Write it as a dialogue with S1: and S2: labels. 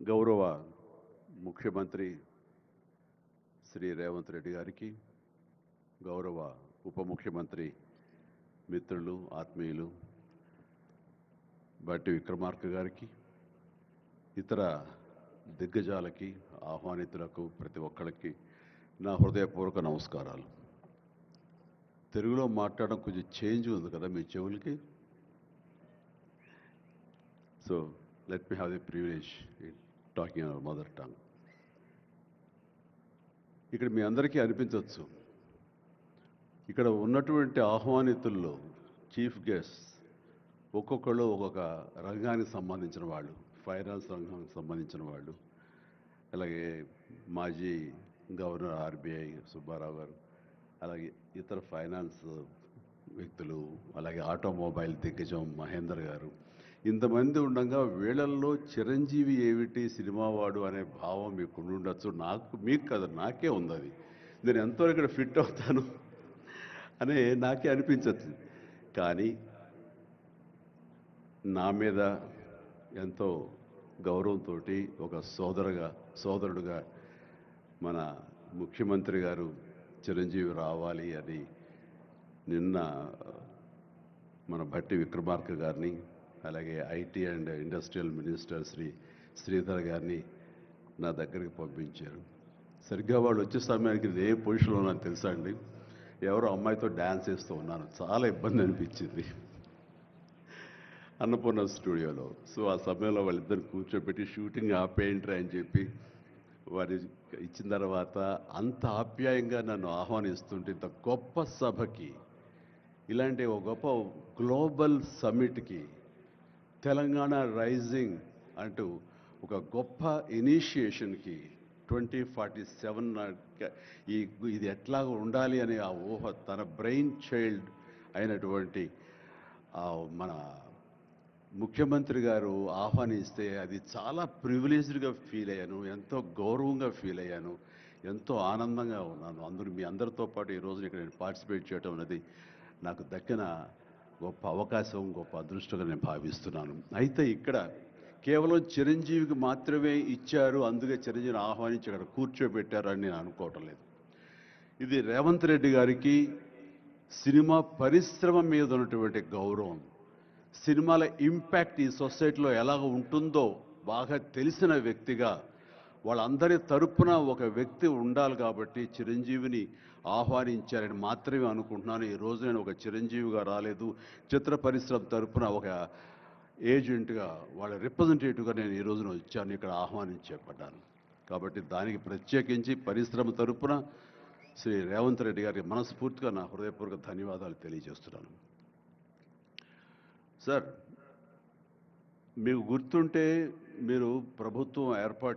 S1: గౌరవ ముఖ్యమంత్రి శ్రీ రేవంత్ రెడ్డి గారికి, గౌరవ ఉప ముఖ్యమంత్రి మిత్రులు ఆత్మీయులు బట్టి విక్రమార్క గారికి, ఇతర దిగ్గజాలకి, ఆహ్వానితులకు ప్రతి ఒక్కరికి నా హృదయపూర్వక నమస్కారాలు. తెలుగులో మాట్లాడడం కొంచెం చేంజ్ ఉంది కదా మీ చెవులకి. So let me have the privilege in talking our mother tongue. ఇక్కడ మీ అందరికీ అనిపించవచ్చు, ఇక్కడ ఉన్నటువంటి ఆహ్వానితుల్లో చీఫ్ గెస్ట్ ఒక్కొక్కళ్ళు ఒక్కొక్క రంగానికి సంబంధించిన వాళ్ళు, ఫైనాన్స్ రంగానికి సంబంధించిన వాళ్ళు, అలాగే మాజీ గవర్నర్ ఆర్బీఐ సుబ్బారావు గారు, అలాగే ఇతర ఫైనాన్స్ వ్యక్తులు, అలాగే ఆటోమొబైల్ దిగ్గజం మహేందర్ గారు, ఇంతమంది ఉండగా వీళ్ళల్లో చిరంజీవి ఏమిటి సినిమా వాడు అనే భావం మీకు ఉండొచ్చు. మీకు కదా, నాకే ఉంది అది. నేను ఎంతో ఇక్కడ ఫిట్ అవుతాను అని నాకే అనిపించచ్చు. కానీ నా మీద ఎంతో గౌరవంతో ఒక సోదరుడుగా మన ముఖ్యమంత్రి గారు చిరంజీవి రావాలి అని నిన్న మన భట్టి విక్రమార్క గారిని, అలాగే IT and industrial minister Sridhar గారిని నా దగ్గరికి పంపించారు. సరిగ్గా వాళ్ళు వచ్చే సమయానికి ఏ పొజిషన్లో నాకు తెలుసా అండి, ఎవరో అమ్మాయితో డ్యాన్స్ వేస్తూ ఉన్నాను. చాలా ఇబ్బంది అనిపించింది అన్నపూర్ణ స్టూడియోలో. సో ఆ సమయంలో వాళ్ళిద్దరిని కూర్చోబెట్టి షూటింగ్ ఆపేయండి అని చెప్పి వారి ఇచ్చిన తర్వాత అంత ఆప్యాయంగా నన్ను ఆహ్వానిస్తుంటే, ఇంత గొప్ప సభకి, ఇలాంటి ఒక గొప్ప గ్లోబల్ సమ్మిట్కి, తెలంగాణ రైజింగ్ అంటూ ఒక గొప్ప ఇనిషియేషన్కి 2047 ఇది ఎట్లా ఉండాలి అనే ఆ ఊహ తన బ్రెయిన్ చైల్డ్ అయినటువంటి మన ముఖ్యమంత్రి గారు ఆహ్వానిస్తే అది చాలా ప్రివిలేజ్డ్గా ఫీల్ అయ్యాను, ఎంతో గౌరవంగా ఫీల్ అయ్యాను, ఎంతో ఆనందంగా ఉన్నాను. మీ అందరితో పాటు ఈరోజు ఇక్కడ నేను పార్టిసిపేట్ చేయడం అనేది నాకు దక్కిన గొప్ప అవకాశం, గొప్ప అదృష్టంగా నేను భావిస్తున్నాను. అయితే ఇక్కడ కేవలం చిరంజీవికి మాత్రమే ఇచ్చారు, అందుకే చిరంజీవిని ఆహ్వానించి అక్కడ కూర్చోబెట్టారు అని నేను అనుకోవటం లేదు. ఇది రేవంత్ రెడ్డి గారికి సినిమా పరిశ్రమ మీద ఉన్నటువంటి గౌరవం, సినిమాల ఇంపాక్ట్ ఈ సొసైటీలో ఎలాగ ఉంటుందో బాగా తెలిసిన వ్యక్తిగా వాళ్ళందరి తరపున ఒక వ్యక్తి ఉండాలి కాబట్టి చిరంజీవిని ఆహ్వానించారని మాత్రమే అనుకుంటున్నాను. ఈరోజు నేను ఒక చిరంజీవిగా రాలేదు, చిత్ర పరిశ్రమ తరపున ఒక ఏజెంట్గా, వాళ్ళ రిప్రజెంటేటివ్గా నేను ఈ రోజున వచ్చాను, ఇక్కడ ఆహ్వానించబడ్డాను. కాబట్టి దానికి ప్రత్యేకించి పరిశ్రమ తరపున శ్రీ రేవంత్ రెడ్డి గారికి మనస్ఫూర్తిగా నా హృదయపూర్వక ధన్యవాదాలు తెలియజేస్తున్నాను. సార్, మీకు గుర్తుంటే మీరు ప్రభుత్వం ఏర్పాటు